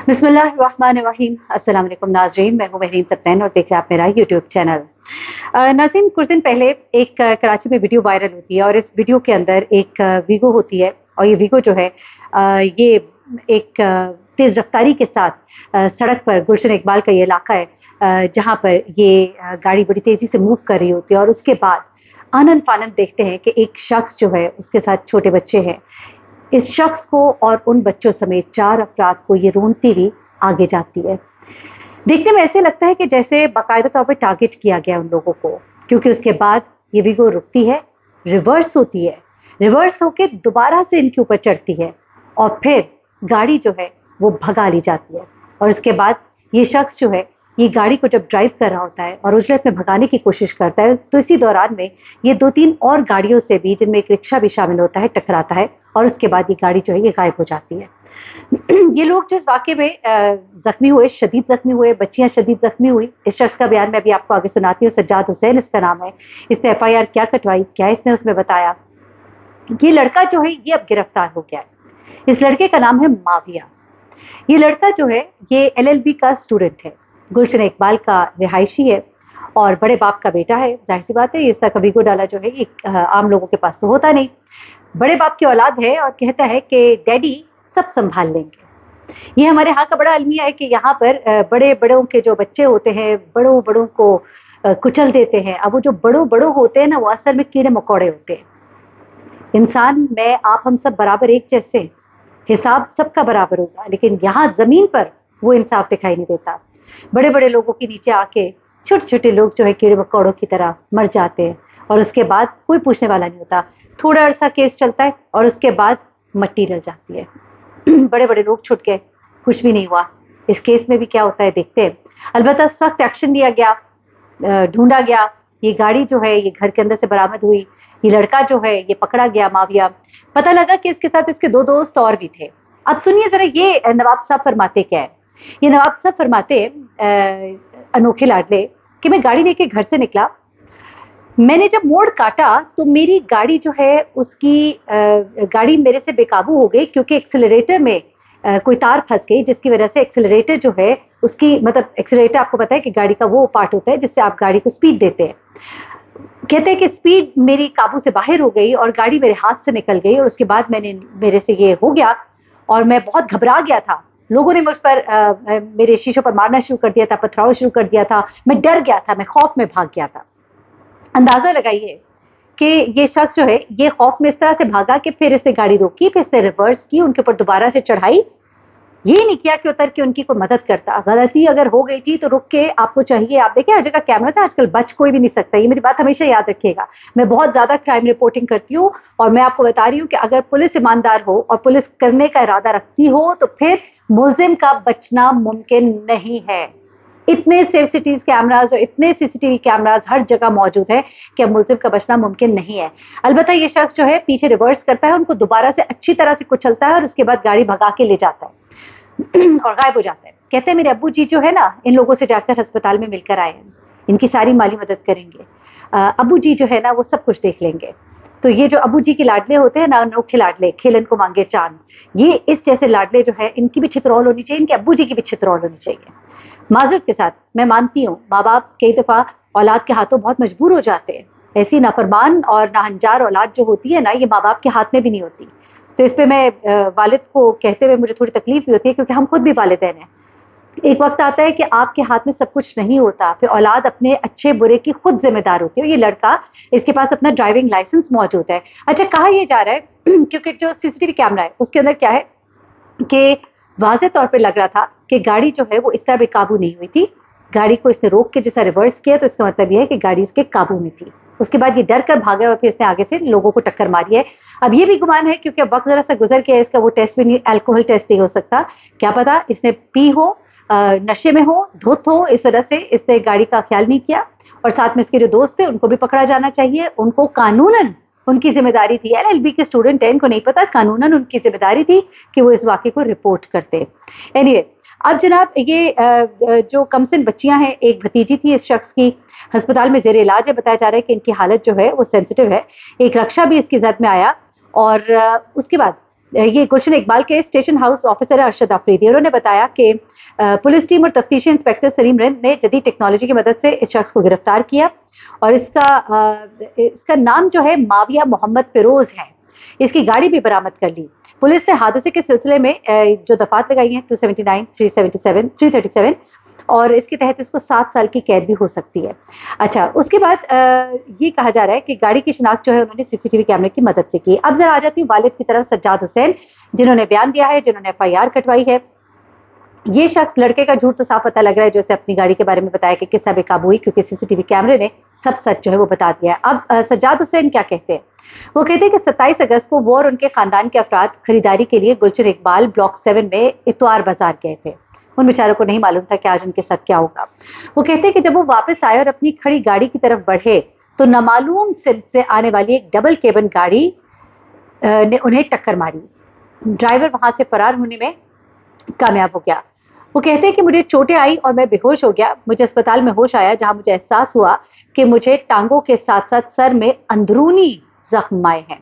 बिस्मिल्लाहिर्रहमानिर्रहीम। अस्सलाम वालेकुम नाज़रीन, मैं हूँ महरीन सब्तैन और देख रहे हैं आप मेरा यूट्यूब चैनल। नाज़रीन, कुछ दिन पहले एक कराची में वीडियो वायरल होती है और इस वीडियो के अंदर एक वीगो होती है और ये वीगो जो है ये एक तेज़ रफ्तारी के साथ सड़क पर गुलशन इकबाल का ये इलाका है जहाँ पर ये गाड़ी बड़ी तेज़ी से मूव कर रही होती है और उसके बाद आनन फानन देखते हैं कि एक शख्स जो है उसके साथ छोटे बच्चे हैं। इस शख्स को और उन बच्चों समेत 4 अफराद को ये रोंदती हुई आगे जाती है। देखने में ऐसे लगता है कि जैसे बाकायदा तौर पे टारगेट किया गया उन लोगों को, क्योंकि उसके बाद ये वीगो रुकती है, रिवर्स होती है, रिवर्स होके दोबारा से इनके ऊपर चढ़ती है और फिर गाड़ी जो है वो भगा ली जाती है। और उसके बाद ये शख्स जो है ये गाड़ी को जब ड्राइव कर रहा होता है और उजलत में भगाने की कोशिश करता है, तो इसी दौरान में ये 2-3 और गाड़ियों से भी, जिनमें एक रिक्शा भी शामिल होता है, टकराता है और उसके बाद ये गाड़ी जो है ये गायब हो जाती है। ये लोग जिस वाक़े में ज़ख्मी हुए, शदीद ज़ख्मी हुए, बच्चियाँ शदीद ज़ख्मी हुई। इस शख्स का बयान मैं अभी आपको आगे सुनाती हूँ। सज्जाद हुसैन इसका नाम है। इसने एफआईआर क्या कटवाई, क्या इसने उसमें बताया। ये लड़का जो है ये अब गिरफ्तार हो गया है। इस लड़के का नाम है माविया। ये लड़का जो है ये एलएलबी का स्टूडेंट है, गुलशन इकबाल का रिहायशी है और बड़े बाप का बेटा है। जाहिर सी बात है इसका कभी को डाला जो है ये आम लोगों के पास तो होता नहीं। बड़े बाप की औलाद है और कहता है कि डैडी सब संभाल लेंगे। ये हमारे यहाँ का बड़ा अलमिया है कि यहाँ पर बड़े बड़ों के जो बच्चे होते हैं बड़ों बड़ों को कुचल देते हैं। अब वो जो बड़ों बड़ों होते हैं ना, वो असल में कीड़े मकोड़े होते हैं। इंसान, मैं आप, हम सब बराबर एक जैसे, हिसाब सबका बराबर होगा, लेकिन यहाँ जमीन पर वो इंसाफ दिखाई नहीं देता। बड़े बड़े लोगों के नीचे आके छोटे छोटे लोग जो है कीड़े मकोड़ों की तरह मर जाते हैं और उसके बाद कोई पूछने वाला नहीं होता। थोड़ा अरसा केस चलता है और उसके बाद मट्टी डल जाती है। बड़े बड़े लोग छूट गए, कुछ भी नहीं हुआ। इस केस में भी क्या होता है देखते हैं। अलबत्ता सख्त एक्शन लिया गया, ढूंढा गया। ये गाड़ी जो है ये घर के अंदर से बरामद हुई। ये लड़का जो है ये पकड़ा गया, माविया। पता लगा कि इसके साथ इसके 2 दोस्त और भी थे। अब सुनिए जरा ये नवाब साहब फरमाते क्या है। ये नवाब साहब फरमाते अनोखे लाडले कि मैं गाड़ी लेके घर से निकला। मैंने जब मोड़ काटा तो मेरी गाड़ी जो है उसकी गाड़ी मेरे से बेकाबू हो गई, क्योंकि एक्सेलरेटर में कोई तार फंस गई, जिसकी वजह से एक्सेलरेटर जो है उसकी, मतलब एक्सेलरेटर आपको पता है कि गाड़ी का वो पार्ट होता है जिससे आप गाड़ी को स्पीड देते हैं। कहते हैं कि स्पीड मेरी काबू से बाहर हो गई और गाड़ी मेरे हाथ से निकल गई और उसके बाद मेरे से ये हो गया और मैं बहुत घबरा गया था। लोगों ने मुझ पर मेरे शीशों पर मारना शुरू कर दिया था, पथराव शुरू कर दिया था। मैं डर गया था, मैं खौफ में भाग गया था। अंदाजा लगाइए कि ये शख्स जो है ये खौफ में इस तरह से भागा कि फिर इसने गाड़ी रोकी, फिर इसने रिवर्स की, उनके ऊपर दोबारा से चढ़ाई। ये नहीं किया कि उतर के उनकी कोई मदद करता। गलती अगर हो गई थी तो रुक के आपको चाहिए, आप देखिए हर जगह कैमरा है आजकल, बच कोई भी नहीं सकता। ये मेरी बात हमेशा याद रखिएगा। मैं बहुत ज्यादा क्राइम रिपोर्टिंग करती हूँ और मैं आपको बता रही हूँ कि अगर पुलिस ईमानदार हो और पुलिस करने का इरादा रखती हो तो फिर मुलजिम का बचना मुमकिन नहीं है। इतने सेफ सिटीज कैमराज और इतने सीसीटीवी कैमराज हर जगह मौजूद है कि मुलजिम का बचना मुमकिन नहीं है। अलबत्ता ये शख्स जो है पीछे रिवर्स करता है, उनको दोबारा से अच्छी तरह से कुचलता है और उसके बाद गाड़ी भगा के ले जाता है और गायब हो जाता है। कहते हैं मेरे अब्बू जी जो है ना, इन लोगों से जाकर अस्पताल में मिलकर आए हैं, इनकी सारी माली मदद करेंगे। अब्बू जी जो है ना वो सब कुछ देख लेंगे। तो ये जो अब्बू जी के लाडले होते हैं ना, अनोखे लाडले, खेलन को मांगे चांद, ये इस जैसे लाडले जो है इनकी भी छितरौल होनी चाहिए, इनके अब्बू जी की भी छितरौल होनी चाहिए। माजरत के साथ मैं मानती हूँ माँ बाप कई दफा औलाद के हाथों बहुत मजबूर हो जाते हैं। ऐसी नाफरमान और नाहंजार औलाद जो होती है ना, ये माँ बाप के हाथ में भी नहीं होती। तो इस पे मैं वालिद को कहते हुए मुझे थोड़ी तकलीफ भी होती है, क्योंकि हम खुद भी वालिदैन हैं। एक वक्त आता है कि आपके हाथ में सब कुछ नहीं होता, फिर औलाद अपने अच्छे बुरे की खुद जिम्मेदार होती है। ये लड़का, इसके पास अपना ड्राइविंग लाइसेंस मौजूद है। अच्छा, कहा यह जा रहा है क्योंकि जो सीसीटीवी कैमरा है उसके अंदर क्या है कि वाज़े तौर पे लग रहा था कि गाड़ी जो है वो इस तरह बेकाबू नहीं हुई थी। गाड़ी को इसने रोक के जैसा रिवर्स किया तो इसका मतलब ये है कि गाड़ी इसके काबू में थी। उसके बाद ये डर कर भागा और फिर इसने आगे से लोगों को टक्कर मारी है। अब ये भी गुमान है, क्योंकि अब वक्त जरा सा गुजर गया, इसका वो टेस्ट भी नहीं, अल्कोहल टेस्ट नहीं हो सकता। क्या पता इसने पी हो, नशे में हो, धुत हो, इस वजह से इसने गाड़ी का ख्याल नहीं किया। और साथ में इसके जो दोस्त थे उनको भी पकड़ा जाना चाहिए। उनको कानूनन उनकी जिम्मेदारी थी, एलएलबी के स्टूडेंट है, इनको नहीं पता, कानूनन उनकी जिम्मेदारी थी कि वो इस वाक़े को रिपोर्ट करते। एनीवे, अब जनाब ये जो कमसिन बच्चियां हैं, एक भतीजी थी इस शख्स की, अस्पताल में जेर इलाज है। बताया जा रहा है कि इनकी हालत जो है वो सेंसिटिव है। एक रक्षा भी इसकी जद में आया और उसके बाद ये गुलशन इकबाल के station house officer Arshad Afridi, उन्होंने बताया कि पुलिस टीम और तफ्तीशी इंस्पेक्टर सलीम रिंद ने जदीद टेक्नोलॉजी की मदद से इस शख्स को गिरफ्तार किया और इसका नाम जो है माविया मोहम्मद फिरोज है। इसकी गाड़ी भी बरामद कर ली। पुलिस ने हादसे के सिलसिले में जो दफात लगाई हैं 279, 377, 337 और इसके तहत इसको 7 साल की कैद भी हो सकती है। अच्छा, उसके बाद ये कहा जा रहा है कि गाड़ी की शिनाख्त जो है उन्होंने सीसीटीवी कैमरे की मदद से की। अब जरा आ जाती हूँ वालिद की तरफ, सज्जाद हुसैन, जिन्होंने बयान दिया है, जिन्होंने FIR कटवाई है। ये शख्स, लड़के का झूठ तो साफ पता लग रहा है, जो उसने अपनी गाड़ी के बारे में बताया कि किस्सा बेकाबू हुई, क्योंकि सीसीटीवी कैमरे ने सब सच जो है वो बता दिया है। अब सज्जाद हुसैन क्या कहते हैं? वो कहते हैं कि 27 अगस्त को वो और उनके खानदान के अफराद खरीदारी के लिए गुलशन इकबाल ब्लॉक 7 में इतवार बाजार गए थे। उन बेचारों को नहीं मालूम था कि आज उनके साथ क्या होगा। वो कहते हैं कि जब वो वापस आए और अपनी खड़ी गाड़ी की तरफ बढ़े तो नामालूम से आने वाली एक डबल केबिन गाड़ी ने उन्हें टक्कर मारी। ड्राइवर वहां से फरार होने में कामयाब हो गया। वो कहते हैं कि मुझे चोटें आई और मैं बेहोश हो गया। मुझे अस्पताल में होश आया, जहां मुझे एहसास हुआ कि मुझे टांगों के साथ साथ सर में अंदरूनी जख्म आए हैं।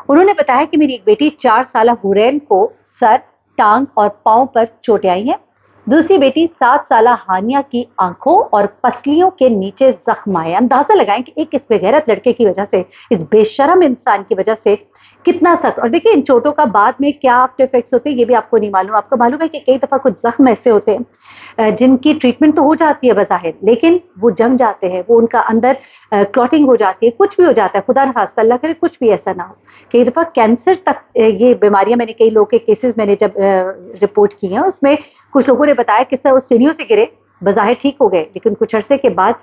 उन्होंने बताया कि मेरी एक बेटी 4 साल हुरैन को सर, टांग और पांव पर चोटें आई हैं। दूसरी बेटी 7 साल हानिया की आंखों और पसलियों के नीचे जख्म आए। अंदाजा लगाएं कि एक इस बेगैरत लड़के की वजह से, इस बेशरम इंसान की वजह से कितना सख्त। और देखिए, इन चोटों का बाद में क्या आफ्टर इफेक्ट्स होते हैं ये भी आपको नहीं मालूम। आपको मालूम है कि कई दफा कुछ जख्म ऐसे होते हैं जिनकी ट्रीटमेंट तो हो जाती है बज़ाहिर, लेकिन वो जम जाते हैं, वो उनका अंदर क्लॉटिंग हो जाती है, कुछ भी हो जाता है। खुदा न खास्ता, अल्लाह करे कुछ भी ऐसा ना हो। कई दफा कैंसर तक ये बीमारियां, मैंने कई लोगों के केसेस मैंने जब रिपोर्ट की हैं, उसमें कुछ लोगों ने बताया किस तरह वो सीढ़ियों से गिरे, बज़ाहिर ठीक हो गए, लेकिन कुछ अरसे के बाद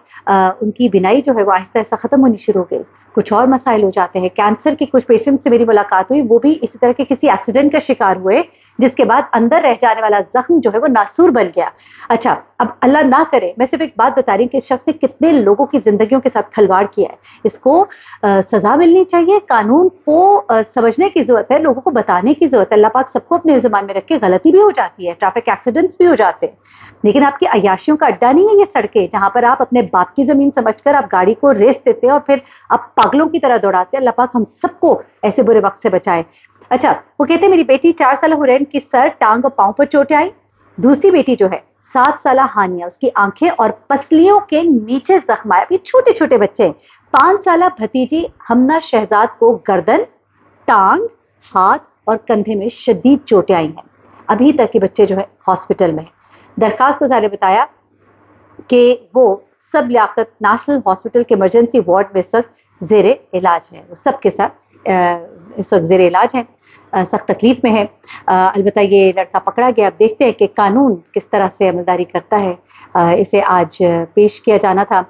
उनकी बिनाई जो है वो आहिस्ता आहिस्ता खत्म होनी शुरू हो गई। कुछ और मसाइल हो जाते हैं। कैंसर के कुछ पेशेंट से मेरी मुलाकात हुई, वो भी इसी तरह के किसी एक्सीडेंट का शिकार हुए, जिसके बाद अंदर रह जाने वाला जख्म जो है वो नासूर बन गया। अच्छा, अब अल्लाह ना करे, मैं सिर्फ एक बात बता रही हूँ कि इस शख्स ने कितने लोगों की जिंदगियों के साथ खिलवाड़ किया है। इसको सजा मिलनी चाहिए, कानून को समझने की जरूरत है, लोगों को बताने की जरूरत है। अल्लाह पाक सबको अपने ज़बान में रख के, गलती भी हो जाती है, ट्रैफिक एक्सीडेंट्स भी हो जाते हैं, लेकिन आपकी अय्याशियों का अड्डा नहीं है ये सड़कें, जहां पर आप अपने बाप की जमीन समझकर आप गाड़ी को रेस देते हैं और फिर आप पागलों की तरह दौड़ाते हैं। अल्लाह पाक हम सबको ऐसे बुरे वक्त से बचाए। अच्छा, वो कहते हैं मेरी बेटी 4 साल हुरैन की सर, टांग और पांव पर चोटें आई। दूसरी बेटी जो है 7 साल हानिया, उसकी आंखें और पसलियों के नीचे जख्म आया। ये छोटे छोटे बच्चे हैं। 5 साल भतीजी हमना शहजाद को गर्दन, टांग, हाथ और कंधे में शदीद चोटें आई हैं। अभी तक के बच्चे जो है हॉस्पिटल में है। दरखास्त गुजार ने बताया कि वो सब लियाकत नेशनल हॉस्पिटल के इमरजेंसी वार्ड में इस वक्त जेरे इलाज है। वो सब के साथ इस वक्त जेरे इलाज है, सख्त तकलीफ में है। अलबत्ता ये लड़का पकड़ा गया। अब देखते हैं कि कानून किस तरह से अमलदारी करता है। इसे आज पेश किया जाना था,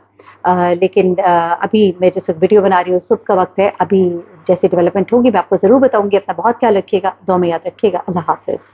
लेकिन अभी मैं जिस वक्त वीडियो बना रही हूँ सुबह का वक्त है। अभी जैसे डेवलपमेंट होगी मैं आपको ज़रूर बताऊंगी। अपना बहुत ख्याल रखिएगा, दुआ में याद रखिएगा। अल्लाह हाफिज़।